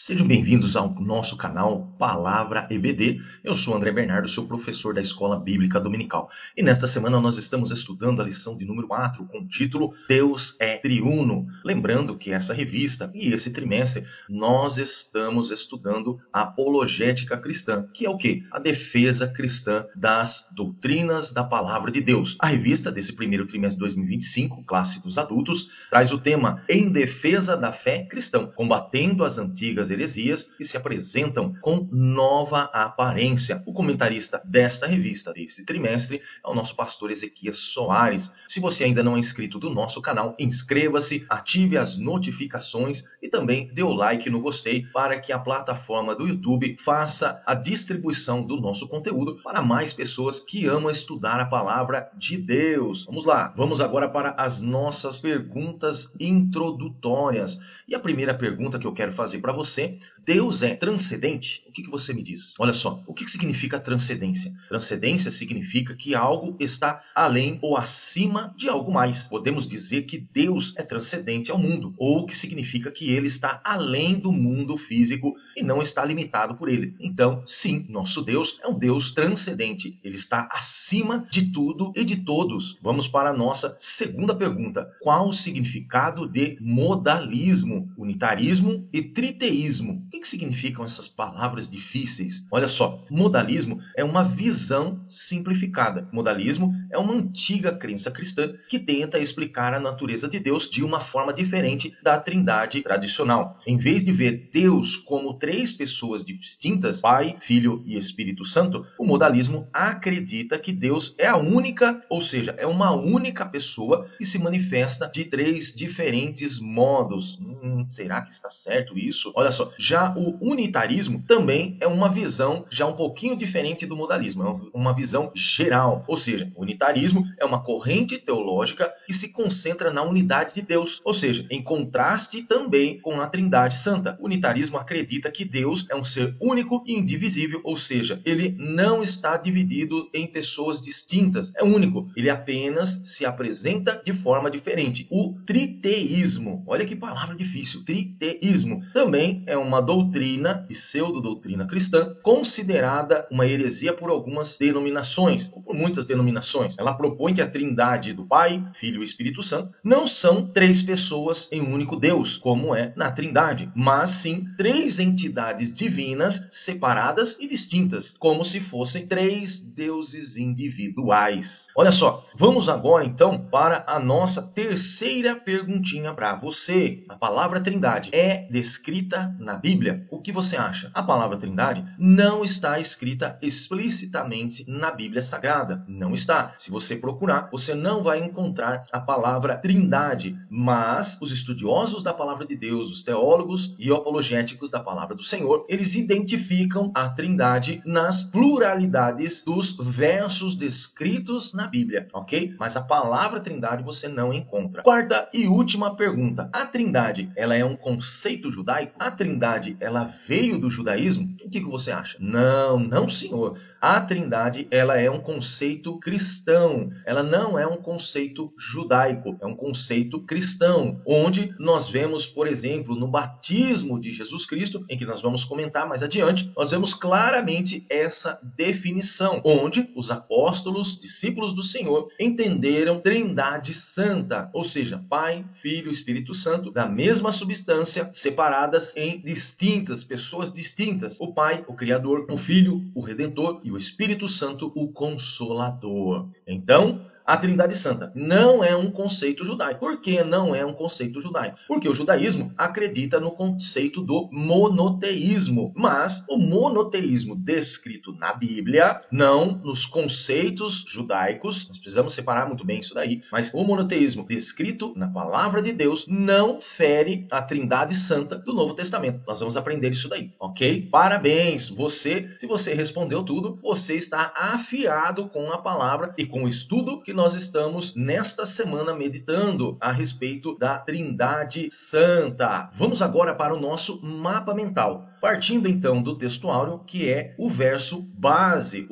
Sejam bem-vindos ao nosso canal Palavra EBD. Eu sou André Bernardo, seu professor da Escola Bíblica Dominical. E nesta semana nós estamos estudando a lição de número 4 com o título Deus é Triuno. Lembrando que essa revista e esse trimestre nós estamos estudando a apologética cristã, que é o quê? A defesa cristã das doutrinas da Palavra de Deus. A revista desse primeiro trimestre de 2025, classe dos adultos, traz o tema Em Defesa da Fé Cristã, combatendo as antigas heresias que se apresentam com nova aparência. O comentarista desta revista, desse trimestre, é o nosso pastor Ezequias Soares. Se você ainda não é inscrito do nosso canal, inscreva-se, ative as notificações e também dê o like no gostei para que a plataforma do YouTube faça a distribuição do nosso conteúdo para mais pessoas que amam estudar a palavra de Deus. Vamos lá, vamos agora para as nossas perguntas introdutórias. E a primeira pergunta que eu quero fazer para você: Deus é transcendente? O que você me diz? Olha só, o que significa transcendência? Transcendência significa que algo está além ou acima de algo mais. Podemos dizer que Deus é transcendente ao mundo, ou que significa que ele está além do mundo físico e não está limitado por ele. Então, sim, nosso Deus é um Deus transcendente. Ele está acima de tudo e de todos. Vamos para a nossa segunda pergunta. Qual o significado de modalismo, unitarismo e triteísmo? O que significam essas palavras difíceis? Olha só, modalismo é uma visão simplificada. Modalismo é uma antiga crença cristã que tenta explicar a natureza de Deus de uma forma diferente da Trindade tradicional. Em vez de ver Deus como três pessoas distintas, Pai, Filho e Espírito Santo, o modalismo acredita que Deus é a única, ou seja, é uma única pessoa que se manifesta de três diferentes modos. Será que está certo isso? Olha só, já o unitarismo também é uma visão já um pouquinho diferente do modalismo, é uma visão geral, ou seja, o unitarismo é uma corrente teológica que se concentra na unidade de Deus, ou seja, em contraste também com a Trindade Santa. O unitarismo acredita que Deus é um ser único e indivisível, ou seja, ele não está dividido em pessoas distintas, é único, ele apenas se apresenta de forma diferente. O triteísmo, olha que palavra difícil, triteísmo, também é uma doutrina, pseudo-doutrina cristã, considerada uma heresia por algumas denominações, ou por muitas denominações. Ela propõe que a Trindade do Pai, Filho e Espírito Santo não são três pessoas em um único Deus, como é na Trindade, mas sim três entidades divinas separadas e distintas, como se fossem três deuses individuais. Olha só, vamos agora então para a nossa terceira perguntinha para você. A palavra Trindade é descrita na Bíblia? O que você acha? A palavra Trindade não está escrita explicitamente na Bíblia Sagrada. Não está. Se você procurar, você não vai encontrar a palavra Trindade. Mas os estudiosos da palavra de Deus, os teólogos e apologéticos da palavra do Senhor, eles identificam a Trindade nas pluralidades dos versos descritos na Bíblia, ok? Mas a palavra Trindade você não encontra. Quarta e última pergunta. A Trindade, ela é um conceito judaico? A Trindade, ela veio do judaísmo? O que você acha? Não, senhor. A Trindade, ela é um conceito cristão. Ela não é um conceito judaico. É um conceito cristão, onde nós vemos, por exemplo, no batismo de Jesus Cristo, em que nós vamos comentar mais adiante, nós vemos claramente essa definição, onde os apóstolos, discípulos do Senhor, entenderam Trindade Santa, ou seja, Pai, Filho e Espírito Santo, da mesma substância, separadas em distintas, pessoas distintas. O Pai, o Criador, o Filho, o Redentor e o Espírito Santo, o Consolador. Então, a Trindade Santa não é um conceito judaico. Por que não é um conceito judaico? Porque o judaísmo acredita no conceito do monoteísmo. Mas o monoteísmo descrito na Bíblia, não nos conceitos judaicos, nós precisamos separar muito bem isso daí, mas o monoteísmo descrito na palavra de Deus não fere a Trindade Santa do Novo Testamento. Nós vamos aprender isso daí, ok? Parabéns! Se você respondeu tudo, você está afiado com a palavra e com o estudo que nós estamos nesta semana meditando a respeito da Trindade Santa. Vamos agora para o nosso mapa mental. Partindo então do texto áureo, que é o verso base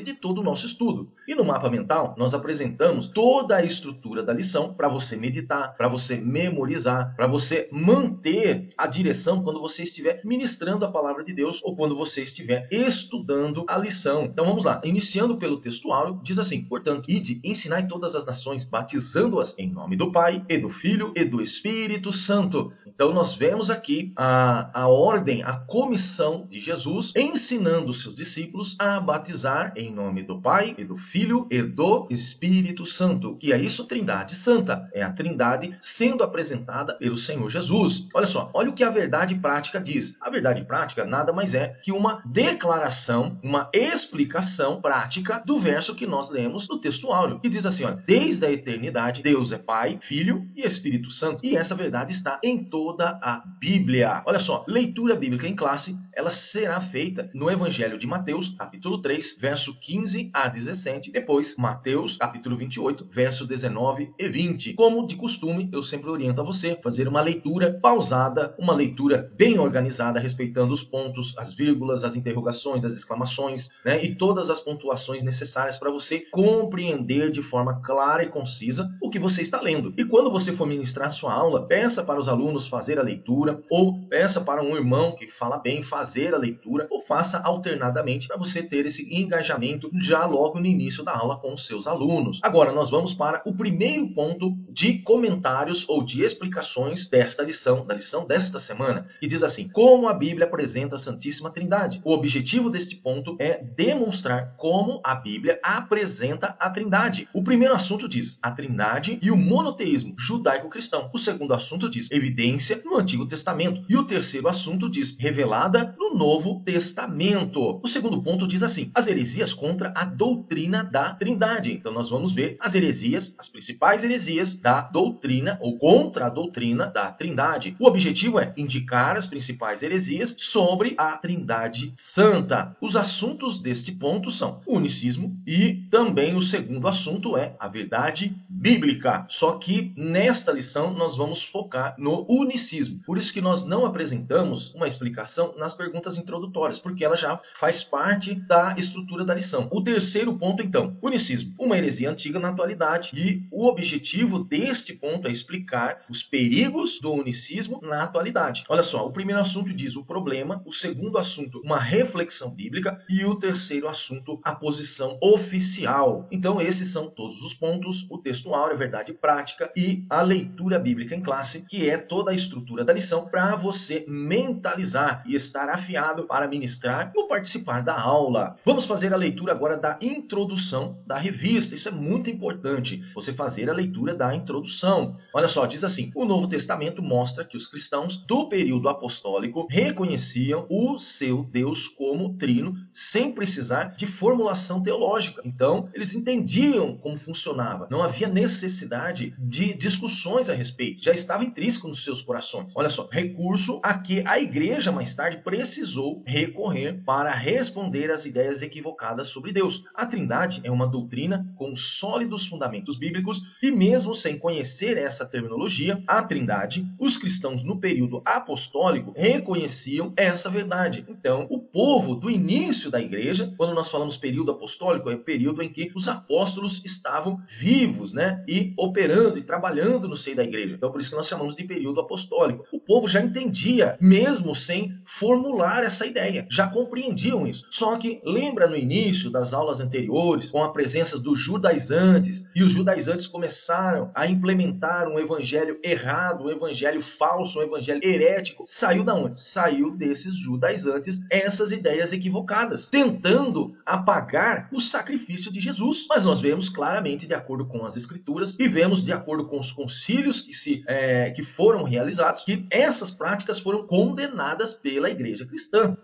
de todo o nosso estudo. E no mapa mental, nós apresentamos toda a estrutura da lição para você meditar, para você memorizar, para você manter a direção quando você estiver ministrando a palavra de Deus ou quando você estiver estudando a lição. Então vamos lá, iniciando pelo texto áureo, diz assim: portanto, ide, ensinai todas as nações, batizando-as em nome do Pai, e do Filho, e do Espírito Santo. Então nós vemos aqui a ordem, a comissão de Jesus, ensinando os seus discípulos a batizar em nome do Pai, e do Filho, e do Espírito Santo. Que é isso, Trindade Santa. É a Trindade sendo apresentada pelo Senhor Jesus. Olha só, olha o que a verdade prática diz. A verdade prática nada mais é que uma declaração, uma explicação prática do verso que nós lemos no texto áureo, que diz assim, olha, desde a eternidade, Deus é Pai, Filho e Espírito Santo. E essa verdade está em toda a Bíblia. Olha só, leitura bíblica em classe, ela será feita no Evangelho de Mateus, capítulo 3, verso 15 a 17, depois Mateus, capítulo 28, verso 19 e 20. Como de costume, eu sempre oriento a você fazer uma leitura pausada, uma leitura bem organizada, respeitando os pontos, as vírgulas, as interrogações, as exclamações, né, e todas as pontuações necessárias para você compreender de forma clara e concisa o que você está lendo. E quando você for ministrar sua aula, peça para os alunos fazer a leitura, ou peça para um irmão que fala bem fazer a leitura, ou faça alternadamente para você ter esse engajamento já logo no início da aula com os seus alunos. Agora nós vamos para o primeiro ponto de comentários ou de explicações desta lição, da lição desta semana, que diz assim: como a Bíblia apresenta a Santíssima Trindade. O objetivo deste ponto é demonstrar como a Bíblia apresenta a Trindade. O primeiro assunto diz a Trindade e o monoteísmo judaico-cristão. O segundo assunto diz evidência no Antigo Testamento. E o terceiro assunto diz revelada no Novo Testamento. O segundo ponto diz assim: as heresias contra a doutrina da Trindade. Então nós vamos ver as heresias, as principais heresias da doutrina ou contra a doutrina da Trindade. O objetivo é indicar as principais heresias sobre a Trindade Santa. Os assuntos deste ponto são o unicismo e também o segundo assunto é a verdade bíblica. Só que nesta lição nós vamos focar no unicismo. Por isso que nós não apresentamos uma explicação nas perguntas introdutórias, porque ela já faz parte da estrutura da lição. O terceiro ponto, então, unicismo, uma heresia antiga na atualidade, e o objetivo deste ponto é explicar os perigos do unicismo na atualidade. Olha só, o primeiro assunto diz o problema, o segundo assunto, uma reflexão bíblica, e o terceiro assunto, a posição oficial. Então esses são todos os pontos, o texto áureo, a verdade prática e a leitura bíblica em classe, que é toda a estrutura da lição para você mentalizar e estar afiado para ministrar ou participar da aula. Vamos fazer a leitura agora da introdução da revista. Isso é muito importante, você fazer a leitura da introdução. Olha só, diz assim: o Novo Testamento mostra que os cristãos do período apostólico reconheciam o seu Deus como trino, sem precisar de formulação teológica. Então, eles entendiam como funcionava. Não havia necessidade de discussões a respeito. Já estava intrínseco nos seus corações. Olha só, recurso a que a igreja mais tarde precisou recorrer para responder às ideias equivocadas sobre Deus. A Trindade é uma doutrina com sólidos fundamentos bíblicos e mesmo sem conhecer essa terminologia, a Trindade, os cristãos no período apostólico reconheciam essa verdade. Então, o povo do início da igreja, quando nós falamos período apostólico, é o período em que os apóstolos estavam vivos, né, e operando e trabalhando no seio da igreja. Então, por isso que nós chamamos de período apostólico. O povo já entendia, mesmo sem formular essa ideia, já compreendiam isso. Só que lembra no início das aulas anteriores, com a presença dos judaizantes, e os judaizantes começaram a implementar um evangelho errado, um evangelho falso, um evangelho herético. Saiu da onde? Saiu desses judaizantes essas ideias equivocadas, tentando apagar o sacrifício de Jesus. Mas nós vemos claramente, de acordo com as escrituras, e vemos de acordo com os concílios que foram realizados, que essas práticas foram condenadas pela igreja cristã.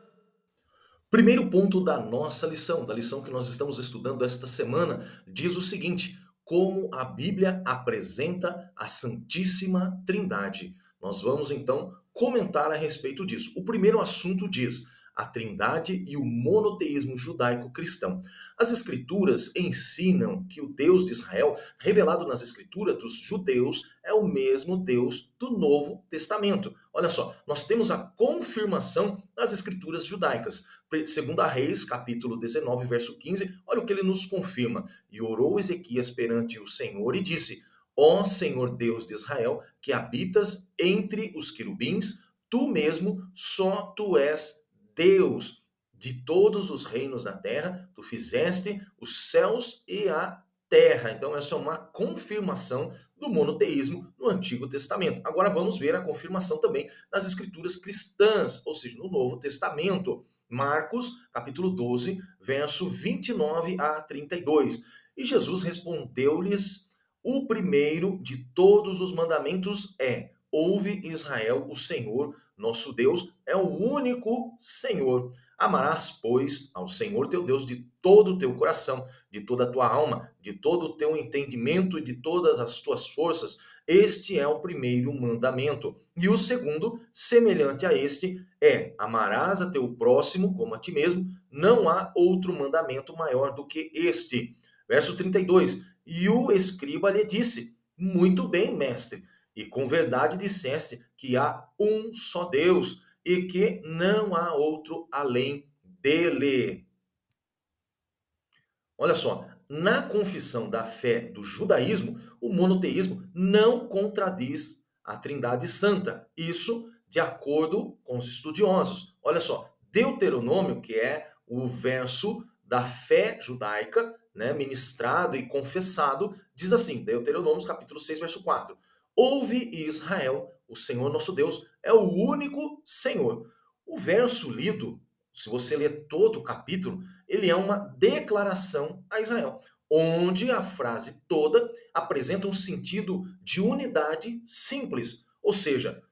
Primeiro ponto da nossa lição, da lição que nós estamos estudando esta semana, diz o seguinte: como a Bíblia apresenta a Santíssima Trindade. Nós vamos então comentar a respeito disso. O primeiro assunto diz: a Trindade e o monoteísmo judaico-cristão. As Escrituras ensinam que o Deus de Israel, revelado nas Escrituras dos judeus, é o mesmo Deus do Novo Testamento. Olha só, nós temos a confirmação nas Escrituras judaicas. Segundo a Reis, capítulo 19, verso 15, olha o que ele nos confirma. E orou Ezequias perante o Senhor e disse: Ó Senhor Deus de Israel, que habitas entre os querubins, tu mesmo, só tu és Deus de todos os reinos da terra, tu fizeste os céus e a terra. Então essa é uma confirmação do monoteísmo no Antigo Testamento. Agora vamos ver a confirmação também nas escrituras cristãs, ou seja, no Novo Testamento. Marcos, capítulo 12, verso 29 a 32. E Jesus respondeu-lhes: o primeiro de todos os mandamentos é: ouve Israel, o Senhor, nosso Deus, é o único Senhor. Amarás, pois, ao Senhor teu Deus de todo o teu coração, de toda a tua alma, de todo o teu entendimento e de todas as tuas forças. Este é o primeiro mandamento. E o segundo, semelhante a este, é: amarás a teu próximo como a ti mesmo. Não há outro mandamento maior do que este. Verso 32. E o escriba lhe disse: muito bem, mestre, e com verdade disseste que há um só Deus e que não há outro além dele. Olha só, na confissão da fé do judaísmo, o monoteísmo não contradiz a Trindade Santa. Isso de acordo com os estudiosos. Olha só, Deuteronômio, que é o verso da fé judaica, né, ministrado e confessado, diz assim, Deuteronômio capítulo 6, verso 4. Ouve Israel, o Senhor nosso Deus é o único Senhor. O verso lido, se você ler todo o capítulo, ele é uma declaração a Israel, onde a frase toda apresenta um sentido de unidade simples, ou seja,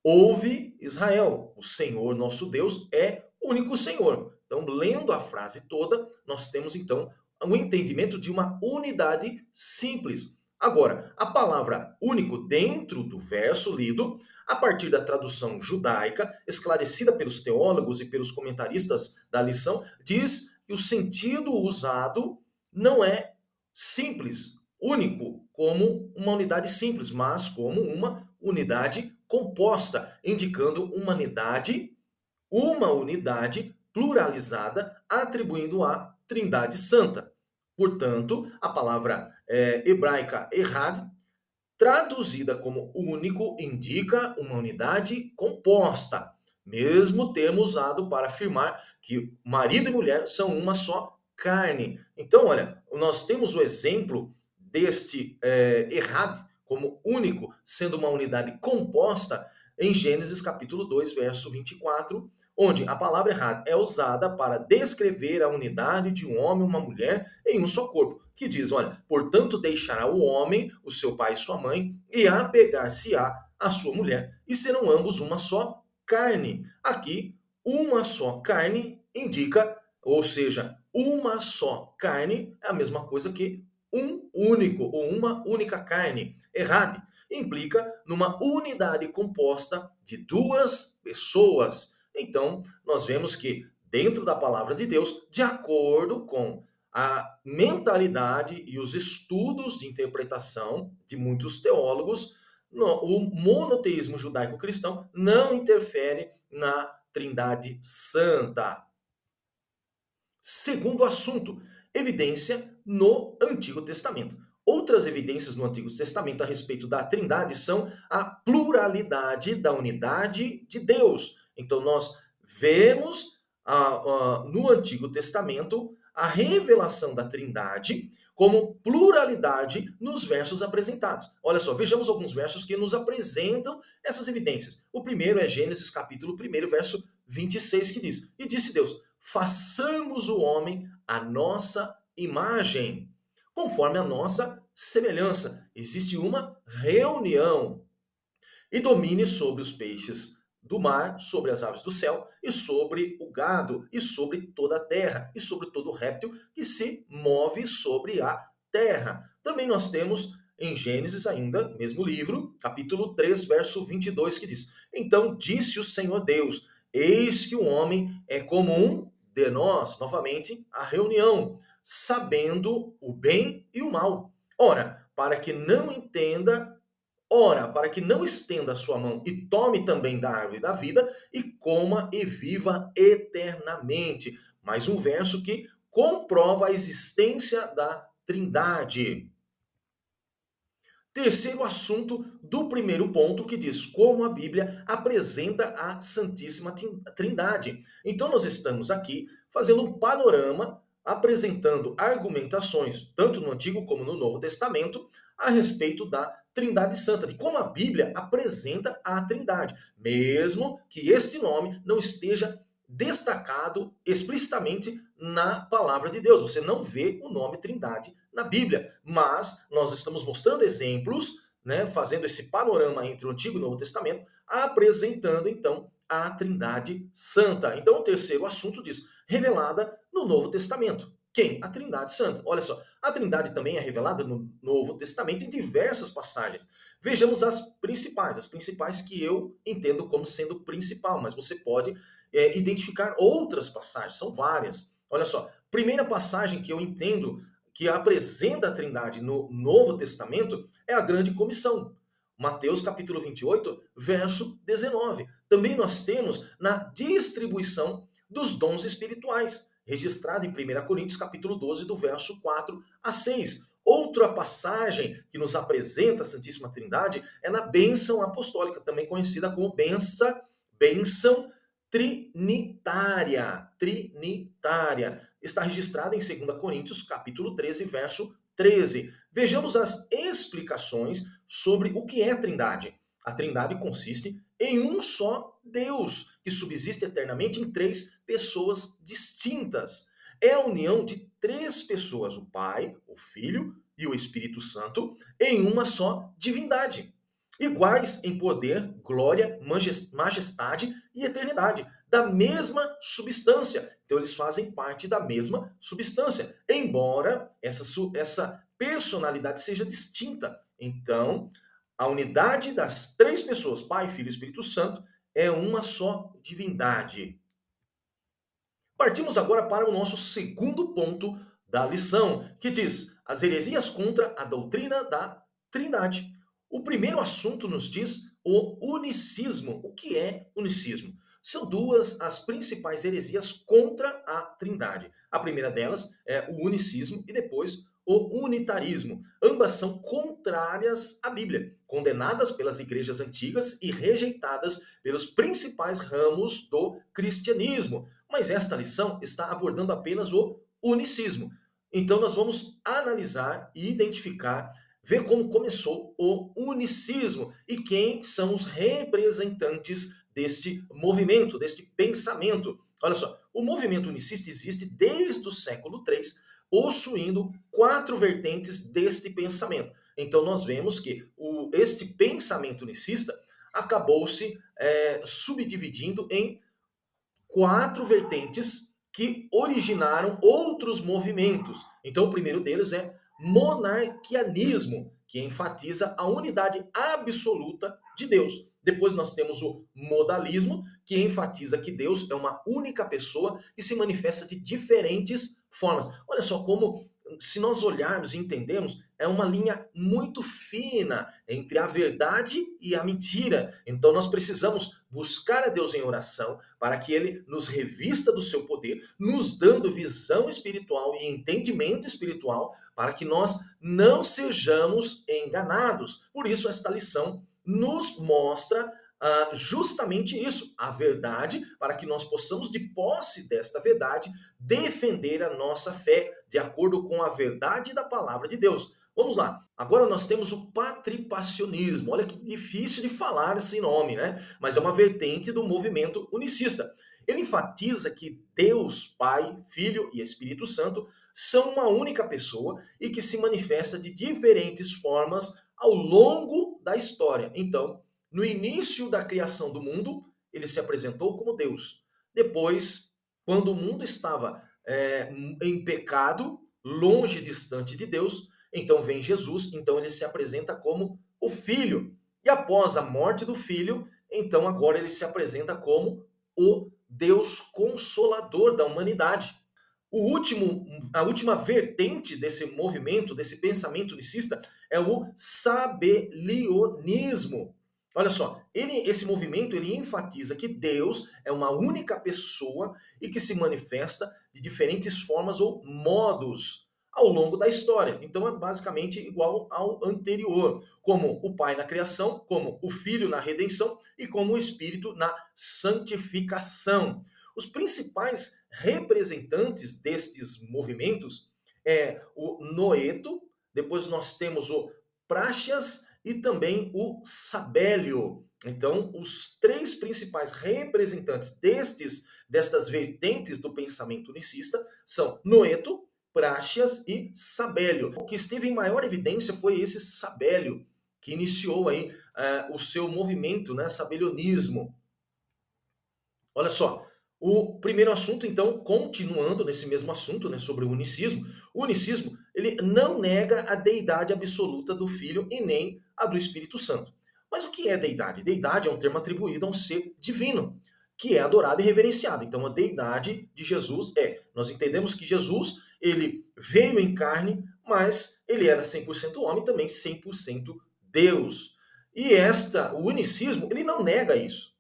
ouve Israel, o Senhor nosso Deus é o único Senhor. Então, lendo a frase toda, nós temos então o entendimento de uma unidade simples. Agora, a palavra único dentro do verso lido, a partir da tradução judaica, esclarecida pelos teólogos e pelos comentaristas da lição, diz que o sentido usado não é simples, único, como uma unidade simples, mas como uma unidade composta, indicando uma unidade pluralizada, atribuindo à Trindade Santa. Portanto, a palavra hebraica errad, traduzida como único, indica uma unidade composta, mesmo termo usado para afirmar que marido e mulher são uma só carne. Então, olha, nós temos o exemplo deste errad como único, sendo uma unidade composta, em Gênesis capítulo 2, verso 24, onde a palavra errada é usada para descrever a unidade de um homem e uma mulher em um só corpo, que diz, olha, portanto deixará o homem, o seu pai e sua mãe, e apegar-se-á a sua mulher, e serão ambos uma só carne. Aqui, uma só carne indica, ou seja, uma só carne é a mesma coisa que um único, ou uma única carne. Errade implica numa unidade composta de duas pessoas. Então, nós vemos que dentro da palavra de Deus, de acordo com a mentalidade e os estudos de interpretação de muitos teólogos, o monoteísmo judaico-cristão não interfere na Trindade Santa. Segundo assunto, evidência no Antigo Testamento. Outras evidências no Antigo Testamento a respeito da Trindade são a pluralidade da unidade de Deus. Então, nós vemos no Antigo Testamento a revelação da Trindade como pluralidade nos versos apresentados. Olha só, vejamos alguns versos que nos apresentam essas evidências. O primeiro é Gênesis capítulo 1, verso 26, que diz: E disse Deus, façamos o homem à nossa imagem, conforme a nossa semelhança. Existe uma reunião. E domine sobre os peixes do mar, sobre as aves do céu, e sobre o gado, e sobre toda a terra, e sobre todo réptil que se move sobre a terra. Também nós temos em Gênesis ainda, mesmo livro, capítulo 3, verso 22, que diz: Então disse o Senhor Deus, Eis que o homem é como um de nós, novamente, a reunião, sabendo o bem e o mal. Ora, para que não estenda a sua mão e tome também da árvore da vida e coma e viva eternamente. Mais um verso que comprova a existência da Trindade. Terceiro assunto do primeiro ponto, que diz como a Bíblia apresenta a Santíssima Trindade. Então nós estamos aqui fazendo um panorama, apresentando argumentações, tanto no Antigo como no Novo Testamento, a respeito da Trindade Santa, de como a Bíblia apresenta a Trindade, mesmo que este nome não esteja destacado explicitamente na palavra de Deus. Você não vê o nome Trindade na Bíblia, mas nós estamos mostrando exemplos, né, fazendo esse panorama entre o Antigo e o Novo Testamento, apresentando então a Trindade Santa. Então o terceiro assunto diz, revelada no Novo Testamento. Quem? A Trindade Santa. Olha só, a Trindade também é revelada no Novo Testamento em diversas passagens. Vejamos as principais que eu entendo como sendo principal, mas você pode identificar outras passagens, são várias. Olha só, primeira passagem que eu entendo que apresenta a Trindade no Novo Testamento é a Grande Comissão. Mateus capítulo 28, verso 19. Também nós temos na distribuição dos dons espirituais, registrado em 1 Coríntios capítulo 12, do verso 4 a 6. Outra passagem que nos apresenta a Santíssima Trindade é na bênção apostólica, também conhecida como bênção trinitária. Está registrada em 2 Coríntios, capítulo 13, verso 13. Vejamos as explicações sobre o que é Trindade. A Trindade consiste em um só Deus, que subsiste eternamente em três pessoas distintas. É a união de três pessoas, o Pai, o Filho e o Espírito Santo, em uma só divindade. Iguais em poder, glória, majestade e eternidade, da mesma substância. Então eles fazem parte da mesma substância, embora essa personalidade seja distinta. Então, a unidade das três pessoas, Pai, Filho e Espírito Santo, é uma só divindade. Partimos agora para o nosso segundo ponto da lição, que diz as heresias contra a doutrina da Trindade. O primeiro assunto nos diz o unicismo. O que é unicismo? São duas as principais heresias contra a Trindade. A primeira delas é o unicismo e depois o unitarismo. Ambas são contrárias à Bíblia, condenadas pelas igrejas antigas e rejeitadas pelos principais ramos do cristianismo. Mas esta lição está abordando apenas o unicismo. Então nós vamos analisar e identificar, ver como começou o unicismo e quem são os representantes deste movimento, deste pensamento. Olha só, o movimento unicista existe desde o século III, possuindo quatro vertentes deste pensamento. Então nós vemos que este pensamento unicista acabou se subdividindo em quatro vertentes que originaram outros movimentos. Então o primeiro deles é monarquianismo, que enfatiza a unidade absoluta de Deus. Depois nós temos o modalismo, que enfatiza que Deus é uma única pessoa e se manifesta de diferentes formas. Olha só como, se nós olharmos e entendermos, é uma linha muito fina entre a verdade e a mentira. Então nós precisamos buscar a Deus em oração para que Ele nos revista do seu poder, nos dando visão espiritual e entendimento espiritual para que nós não sejamos enganados. Por isso esta lição nos mostra justamente isso, a verdade, para que nós possamos, de posse desta verdade, defender a nossa fé de acordo com a verdade da palavra de Deus. Vamos lá, agora nós temos o patripacionismo. Olha que difícil de falar esse nome, né? Mas é uma vertente do movimento unicista. Ele enfatiza que Deus, Pai, Filho e Espírito Santo são uma única pessoa e que se manifesta de diferentes formas ao longo da história. Então, no início da criação do mundo, ele se apresentou como Deus. Depois, quando o mundo estava em pecado, longe, distante de Deus, então vem Jesus, então ele se apresenta como o Filho. E após a morte do Filho, então agora ele se apresenta como o Deus consolador da humanidade. A última vertente desse movimento, desse pensamento unicista, é o sabelionismo. Olha só, esse movimento ele enfatiza que Deus é uma única pessoa e que se manifesta de diferentes formas ou modos ao longo da história. Então é basicamente igual ao anterior, como o Pai na criação, como o Filho na redenção e como o Espírito na santificação. Os principais representantes destes movimentos é o Noeto, depois nós temos o Práxias e também o Sabélio. Então, os três principais representantes destas vertentes do pensamento unicista são Noeto, Práxias e Sabélio. O que esteve em maior evidência foi esse Sabélio, que iniciou aí o seu movimento, né, sabelionismo. Olha só, o primeiro assunto, então, continuando nesse mesmo assunto, né, sobre o unicismo, ele não nega a deidade absoluta do Filho e nem a do Espírito Santo. Mas o que é deidade? Deidade é um termo atribuído a um ser divino, que é adorado e reverenciado. Então, a deidade de Jesus nós entendemos que Jesus, ele veio em carne, mas ele era 100% homem e também 100% Deus. E o unicismo, ele não nega isso.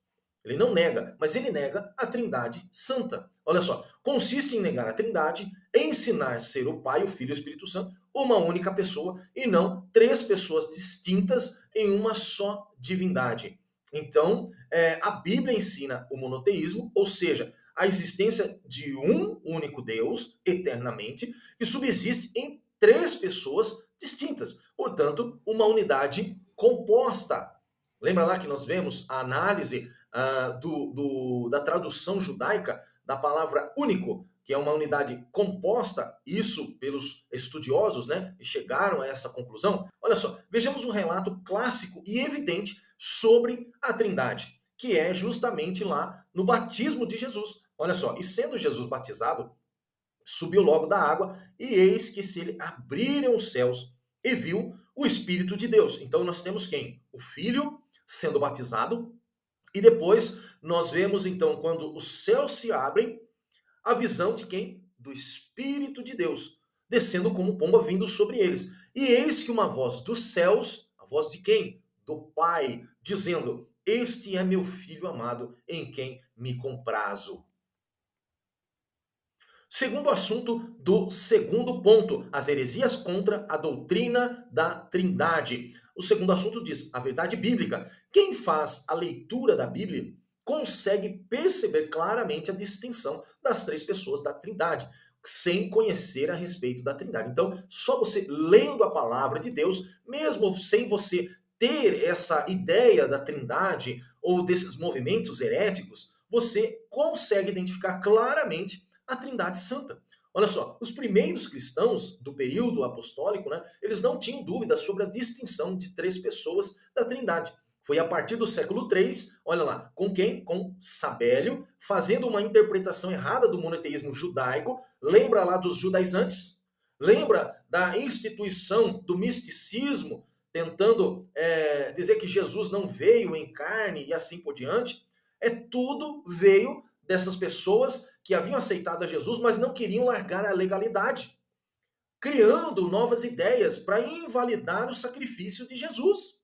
Ele não nega, mas ele nega a Trindade Santa. Olha só, consiste em negar a Trindade, ensinar ser o Pai, o Filho e o Espírito Santo uma única pessoa e não três pessoas distintas em uma só divindade. Então, a Bíblia ensina o monoteísmo, ou seja, a existência de um único Deus, eternamente, que subsiste em três pessoas distintas. Portanto, uma unidade composta. Lembra lá que nós vemos a análise da tradução judaica da palavra único, que é uma unidade composta, isso pelos estudiosos, né, e chegaram a essa conclusão. Olha só, vejamos um relato clássico e evidente sobre a Trindade, que é justamente lá no batismo de Jesus. Olha só, e sendo Jesus batizado, subiu logo da água, e eis que se lhe abriram os céus, e viu o Espírito de Deus. Então nós temos quem? O Filho sendo batizado, e depois nós vemos então quando os céus se abrem, a visão de quem? Do Espírito de Deus, descendo como pomba vindo sobre eles. E eis que uma voz dos céus, a voz de quem? Do Pai, dizendo: este é meu Filho amado, em quem me comprazo. Segundo assunto do segundo ponto, as heresias contra a doutrina da Trindade. O segundo assunto diz a verdade bíblica. Quem faz a leitura da Bíblia consegue perceber claramente a distinção das três pessoas da Trindade, sem conhecer a respeito da Trindade. Então, só você lendo a palavra de Deus, mesmo sem você ter essa ideia da Trindade ou desses movimentos heréticos, você consegue identificar claramente a Trindade Santa. Olha só, os primeiros cristãos do período apostólico, né, eles não tinham dúvidas sobre a distinção de três pessoas da Trindade. Foi a partir do século III, olha lá, com quem? Com Sabélio, fazendo uma interpretação errada do monoteísmo judaico. Lembra lá dos judaizantes? Lembra da instituição do misticismo, tentando dizer que Jesus não veio em carne e assim por diante? Tudo veio dessas pessoas que haviam aceitado a Jesus, mas não queriam largar a legalidade, criando novas ideias para invalidar o sacrifício de Jesus.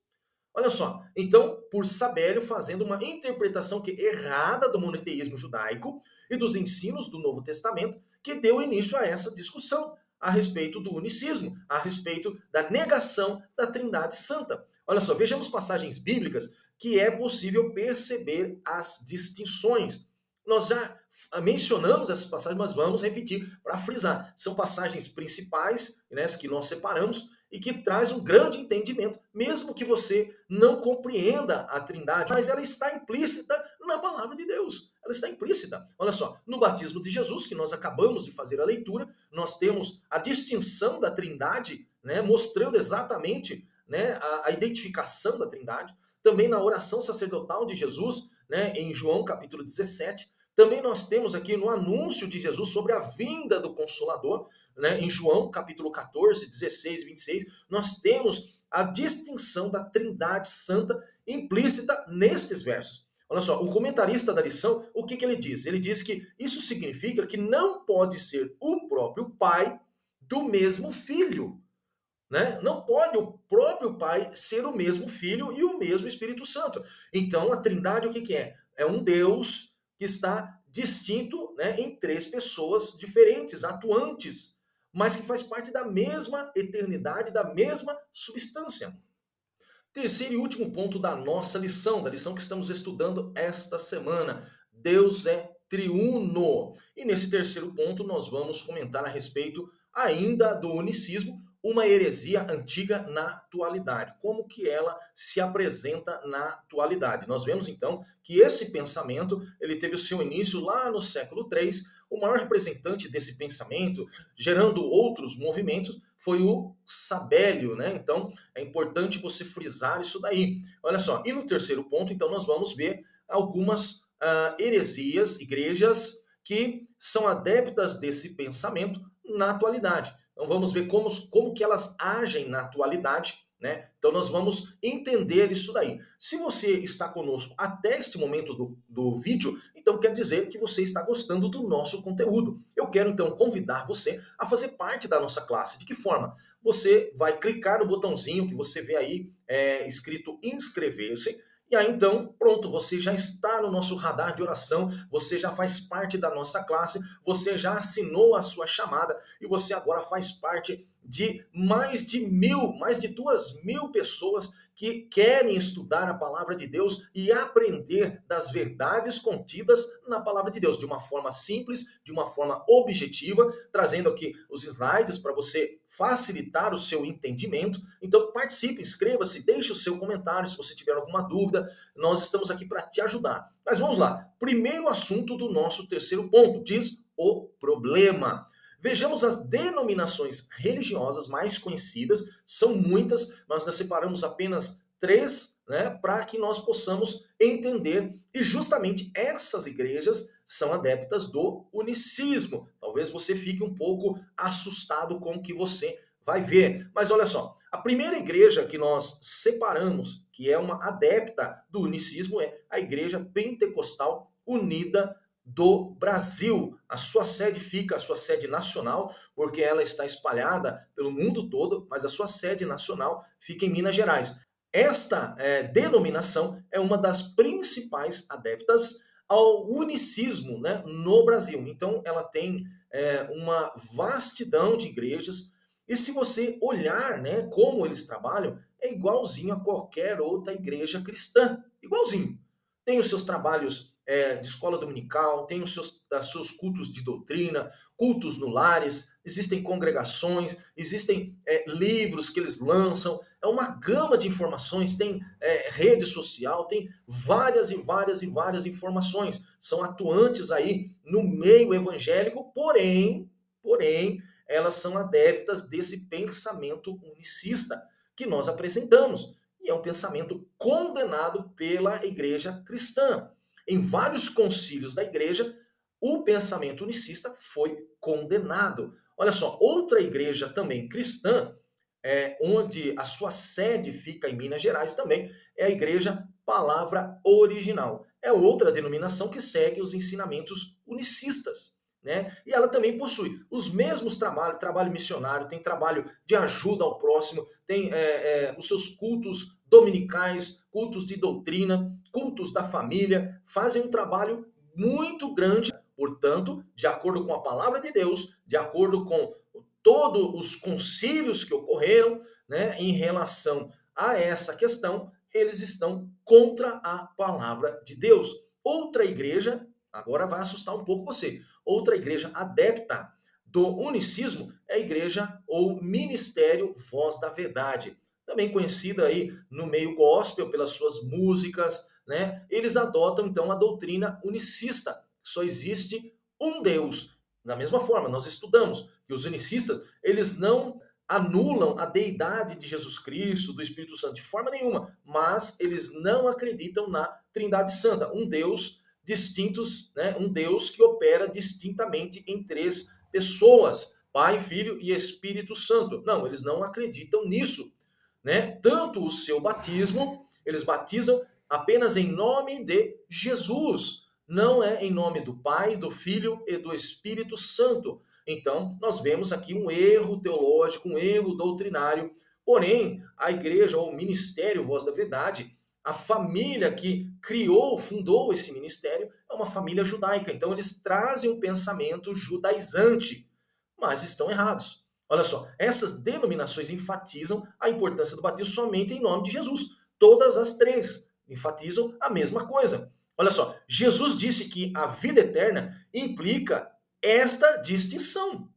Olha só, então, por Sabélio fazendo uma interpretação errada do monoteísmo judaico e dos ensinos do Novo Testamento, que deu início a essa discussão a respeito do unicismo, a respeito da negação da Trindade Santa. Olha só, vejamos passagens bíblicas que é possível perceber as distinções. Nós já mencionamos essas passagens, mas vamos repetir para frisar. São passagens principais, né, que nós separamos e que traz um grande entendimento, mesmo que você não compreenda a Trindade, mas ela está implícita na palavra de Deus. Ela está implícita. Olha só, no batismo de Jesus, que nós acabamos de fazer a leitura, nós temos a distinção da Trindade, né, mostrando exatamente, né, a identificação da Trindade. Também na oração sacerdotal de Jesus, né, em João capítulo 17, também nós temos aqui no anúncio de Jesus sobre a vinda do Consolador, né, em João capítulo 14, 16 e 26, nós temos a distinção da Trindade Santa implícita nestes versos. Olha só, o comentarista da lição, o que ele diz? Ele diz que isso significa que não pode ser o próprio pai do mesmo filho. Né? Não pode o próprio Pai ser o mesmo Filho e o mesmo Espírito Santo. Então, a Trindade, o que é? É um Deus que está distinto, né, em três pessoas diferentes, atuantes, mas que faz parte da mesma eternidade, da mesma substância. Terceiro e último ponto da nossa lição, da lição que estamos estudando esta semana. Deus é triuno. E nesse terceiro ponto nós vamos comentar a respeito ainda do unicismo, uma heresia antiga na atualidade. Como que ela se apresenta na atualidade? Nós vemos então que esse pensamento, ele teve o seu início lá no século III. O maior representante desse pensamento, gerando outros movimentos, foi o Sabélio, né? Então, é importante você frisar isso daí. Olha só, e no terceiro ponto, então, nós vamos ver algumas heresias, igrejas que são adeptas desse pensamento na atualidade. Então, vamos ver como que elas agem na atualidade, né? Então, nós vamos entender isso daí. Se você está conosco até este momento do vídeo, então quer dizer que você está gostando do nosso conteúdo. Eu quero, então, convidar você a fazer parte da nossa classe. De que forma? Você vai clicar no botãozinho que você vê aí escrito inscrever-se. E aí, então, pronto, você já está no nosso radar de oração, você já faz parte da nossa classe, você já assinou a sua chamada e você agora faz parte de mais de 2.000 pessoas que querem estudar a palavra de Deus e aprender das verdades contidas na palavra de Deus, de uma forma simples, de uma forma objetiva, trazendo aqui os slides para você facilitar o seu entendimento. Então participe, inscreva-se, deixe o seu comentário se você tiver alguma dúvida, nós estamos aqui para te ajudar. Mas vamos lá, primeiro assunto do nosso terceiro ponto, diz o problema. Vejamos as denominações religiosas mais conhecidas, são muitas, mas nós separamos apenas 3, né, para que nós possamos entender. E justamente essas igrejas são adeptas do unicismo. Talvez você fique um pouco assustado com o que você vai ver. Mas olha só, a primeira igreja que nós separamos, que é uma adepta do unicismo, é a Igreja Pentecostal Unida do Brasil. A sua sede nacional, porque ela está espalhada pelo mundo todo, mas a sua sede nacional fica em Minas Gerais. Esta denominação é uma das principais adeptas ao unicismo, né, no Brasil. Então, ela tem uma vastidão de igrejas, e se você olhar, né, como eles trabalham, é igualzinho a qualquer outra igreja cristã. Igualzinho. Tem os seus trabalhos de escola dominical, tem os seus cultos de doutrina, cultos no lares, existem congregações, existem livros que eles lançam, é uma gama de informações, tem rede social, tem várias informações, são atuantes aí no meio evangélico, porém, elas são adeptas desse pensamento unicista que nós apresentamos, e é um pensamento condenado pela igreja cristã. Em vários concílios da igreja, o pensamento unicista foi condenado. Olha só, outra igreja também cristã, onde a sua sede fica em Minas Gerais também, é a Igreja Palavra Original. É outra denominação que segue os ensinamentos unicistas, né? E ela também possui os mesmos trabalho missionário, tem trabalho de ajuda ao próximo, tem os seus cultos dominicais, cultos de doutrina, cultos da família, fazem um trabalho muito grande. Portanto, de acordo com a palavra de Deus, de acordo com todos os concílios que ocorreram, né, em relação a essa questão, eles estão contra a palavra de Deus. Outra igreja, agora vai assustar um pouco você, outra igreja adepta do unicismo é a igreja ou ministério Voz da Verdade, também conhecida aí no meio gospel pelas suas músicas, né? Eles adotam então a doutrina unicista. Só existe um Deus. Da mesma forma, nós estudamos que os unicistas, eles não anulam a deidade de Jesus Cristo, do Espírito Santo, de forma nenhuma, mas eles não acreditam na Trindade Santa, um Deus distintos, né? Um Deus que opera distintamente em 3 pessoas, Pai, Filho e Espírito Santo. Não, eles não acreditam nisso, né? Tanto o seu batismo, eles batizam apenas em nome de Jesus. Não é em nome do Pai, do Filho e do Espírito Santo. Então, nós vemos aqui um erro teológico, um erro doutrinário. Porém, a igreja ou o ministério Voz da Verdade, a família que criou, fundou esse ministério, é uma família judaica. Então, eles trazem um pensamento judaizante, mas estão errados. Olha só, essas denominações enfatizam a importância do batismo somente em nome de Jesus. Todas as três enfatizam a mesma coisa. Olha só, Jesus disse que a vida eterna implica esta distinção.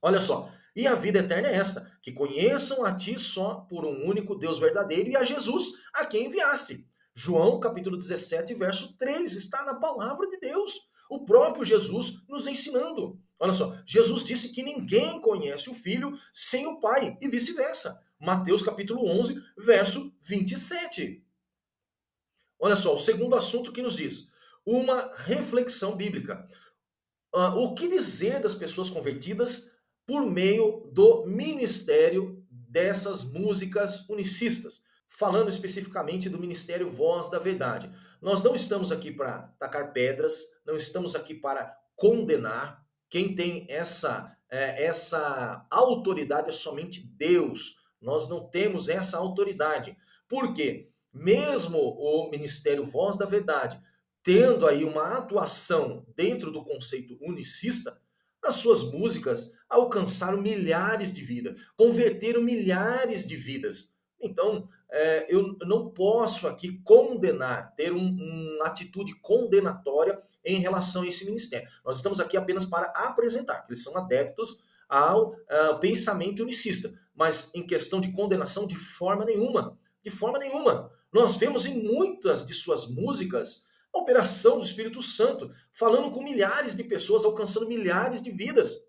Olha só, e a vida eterna é esta, que conheçam a ti só por um único Deus verdadeiro e a Jesus a quem enviaste. João capítulo 17, verso 3, está na palavra de Deus. O próprio Jesus nos ensinando. Olha só, Jesus disse que ninguém conhece o Filho sem o Pai e vice-versa. Mateus capítulo 11, verso 27. Olha só, o segundo assunto que nos diz, uma reflexão bíblica. O que dizer das pessoas convertidas por meio do ministério dessas músicas unicistas? Falando especificamente do ministério Voz da Verdade. Nós não estamos aqui para tacar pedras, não estamos aqui para condenar. Quem tem essa autoridade é somente Deus. Nós não temos essa autoridade. Por quê? Mesmo o ministério Voz da Verdade tendo aí uma atuação dentro do conceito unicista, as suas músicas alcançaram milhares de vidas, converteram milhares de vidas. Então, eu não posso aqui condenar, ter uma atitude condenatória em relação a esse ministério. Nós estamos aqui apenas para apresentar, que eles são adeptos ao pensamento unicista, mas em questão de condenação, de forma nenhuma. De forma nenhuma. Nós vemos em muitas de suas músicas a operação do Espírito Santo, falando com milhares de pessoas, alcançando milhares de vidas.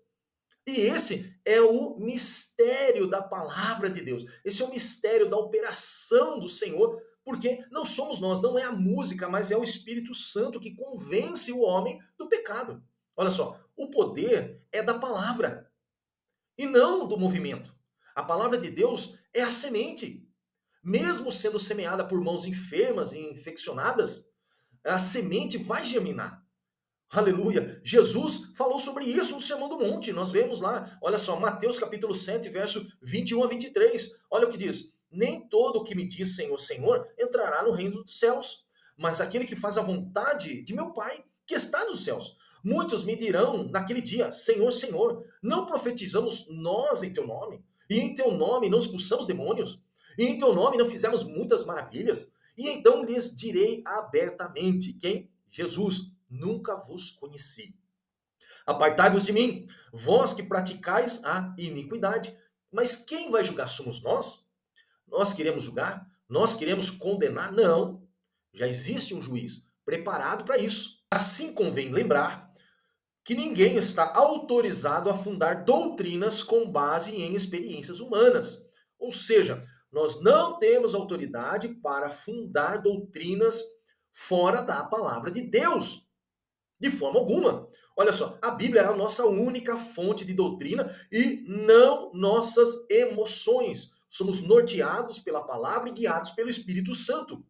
E esse é o mistério da palavra de Deus. Esse é o mistério da operação do Senhor, porque não somos nós, não é a música, mas é o Espírito Santo que convence o homem do pecado. Olha só, o poder é da palavra e não do movimento. A palavra de Deus é a semente. Mesmo sendo semeada por mãos enfermas e infeccionadas, a semente vai germinar. Aleluia. Jesus falou sobre isso no Sermão do Monte. Nós vemos lá, olha só, Mateus capítulo 7, verso 21 a 23. Olha o que diz. Nem todo o que me diz Senhor, Senhor, entrará no reino dos céus, mas aquele que faz a vontade de meu Pai, que está nos céus. Muitos me dirão naquele dia, Senhor, Senhor, não profetizamos nós em teu nome? E em teu nome não expulsamos demônios? E em teu nome não fizemos muitas maravilhas? E então lhes direi abertamente, quem? Jesus, nunca vos conheci. Apartai-vos de mim, vós que praticais a iniquidade. Mas quem vai julgar? Somos nós? Nós queremos julgar? Nós queremos condenar? Não. Já existe um juiz preparado para isso. Assim convém lembrar que ninguém está autorizado a fundar doutrinas com base em experiências humanas. Ou seja, nós não temos autoridade para fundar doutrinas fora da palavra de Deus. De forma alguma. Olha só, a Bíblia é a nossa única fonte de doutrina e não nossas emoções. Somos norteados pela palavra e guiados pelo Espírito Santo.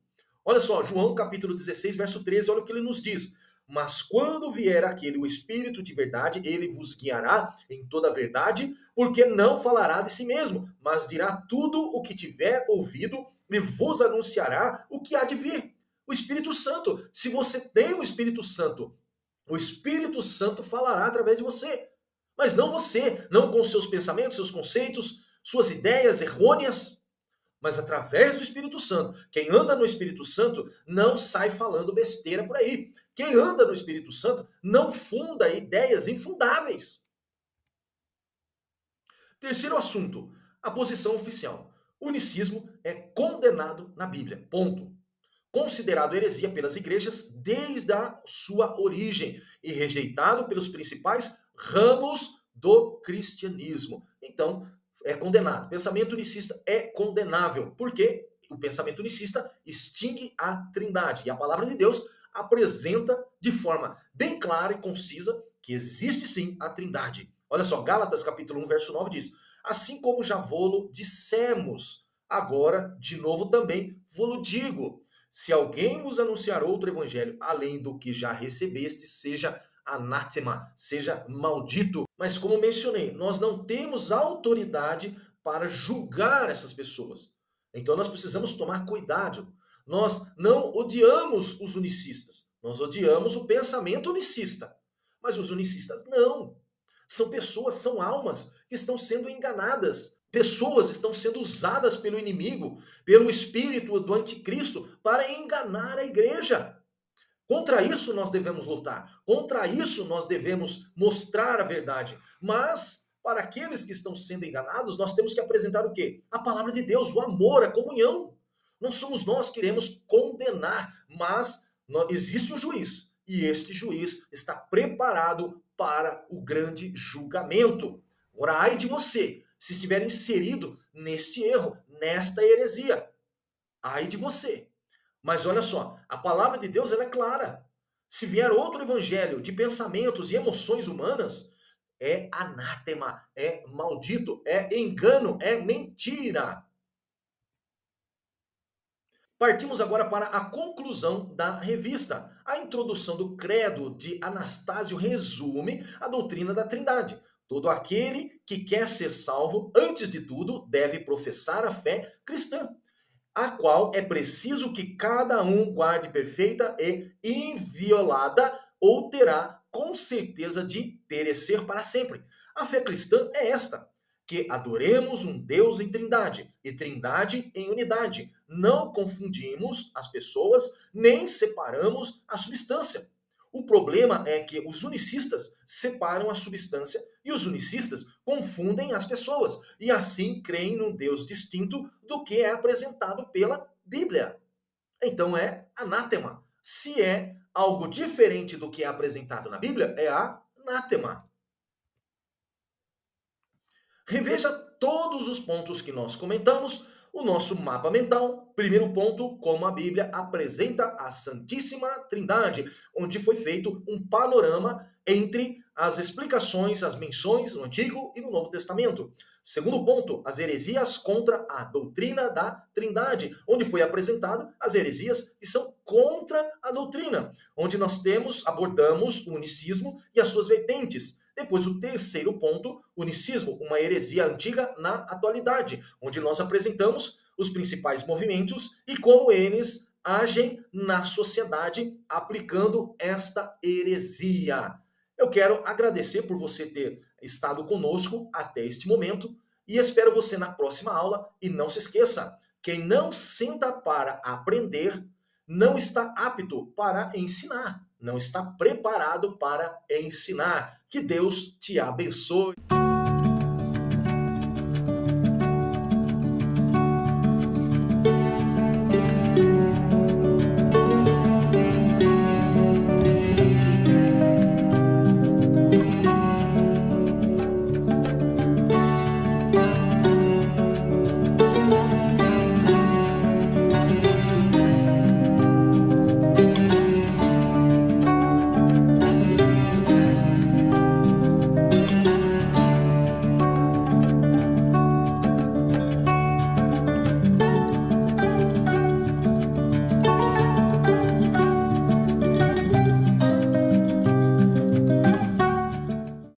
Olha só, João capítulo 16, verso 13, olha o que ele nos diz. Mas quando vier aquele, o Espírito de verdade, ele vos guiará em toda a verdade, porque não falará de si mesmo, mas dirá tudo o que tiver ouvido e vos anunciará o que há de vir. O Espírito Santo. Se você tem o Espírito Santo falará através de você. Mas não você, não com seus pensamentos, seus conceitos, suas ideias errôneas, mas através do Espírito Santo. Quem anda no Espírito Santo não sai falando besteira por aí. Quem anda no Espírito Santo não funda ideias infundáveis. Terceiro assunto, a posição oficial. O unicismo é condenado na Bíblia. Ponto. Considerado heresia pelas igrejas desde a sua origem e rejeitado pelos principais ramos do cristianismo. Então, é condenado. O pensamento unicista é condenável, porque o pensamento unicista extingue a trindade. E a palavra de Deus apresenta de forma bem clara e concisa que existe sim a trindade. Olha só, Gálatas capítulo 1, verso 9 diz, assim como já vô-lo dissemos, agora de novo também vô-lo digo, Se alguém vos anunciar outro evangelho, além do que já recebeste, seja anátema, seja maldito. Mas como mencionei, nós não temos autoridade para julgar essas pessoas. Então nós precisamos tomar cuidado. Nós não odiamos os unicistas, nós odiamos o pensamento unicista. Mas os unicistas não. São pessoas, são almas que estão sendo enganadas. Pessoas estão sendo usadas pelo inimigo, pelo espírito do anticristo, para enganar a igreja. Contra isso nós devemos lutar. Contra isso nós devemos mostrar a verdade. Mas, para aqueles que estão sendo enganados, nós temos que apresentar o quê? A palavra de Deus, o amor, a comunhão. Não somos nós que iremos condenar, mas existe um juiz. E este juiz está preparado para o grande julgamento. Agora, ai de você, se estiver inserido neste erro, nesta heresia. Ai de você. Mas olha só, a palavra de Deus ela é clara. Se vier outro evangelho de pensamentos e emoções humanas, é anátema, é maldito, é engano, é mentira. Partimos agora para a conclusão da revista. A introdução do credo de Anastácio resume a doutrina da Trindade. Todo aquele que quer ser salvo, antes de tudo, deve professar a fé cristã, a qual é preciso que cada um guarde perfeita e inviolada, ou terá com certeza de perecer para sempre. A fé cristã é esta: que adoremos um Deus em trindade, e trindade em unidade. Não confundimos as pessoas, nem separamos a substância. O problema é que os unicistas separam a substância e os unicistas confundem as pessoas e assim creem num Deus distinto do que é apresentado pela Bíblia. Então é anátema. Se é algo diferente do que é apresentado na Bíblia, é anátema. Reveja todos os pontos que nós comentamos. O nosso mapa mental, primeiro ponto, como a Bíblia apresenta a Santíssima Trindade, onde foi feito um panorama entre as explicações, as menções no Antigo e no Novo Testamento. Segundo ponto, as heresias contra a doutrina da Trindade, onde foi apresentado as heresias que são contra a doutrina, onde nós abordamos o unicismo e as suas vertentes. Depois, o terceiro ponto, unicismo, uma heresia antiga na atualidade, onde nós apresentamos os principais movimentos e como eles agem na sociedade aplicando esta heresia. Eu quero agradecer por você ter estado conosco até este momento e espero você na próxima aula. E não se esqueça, quem não senta para aprender não está apto para ensinar, não está preparado para ensinar. Que Deus te abençoe.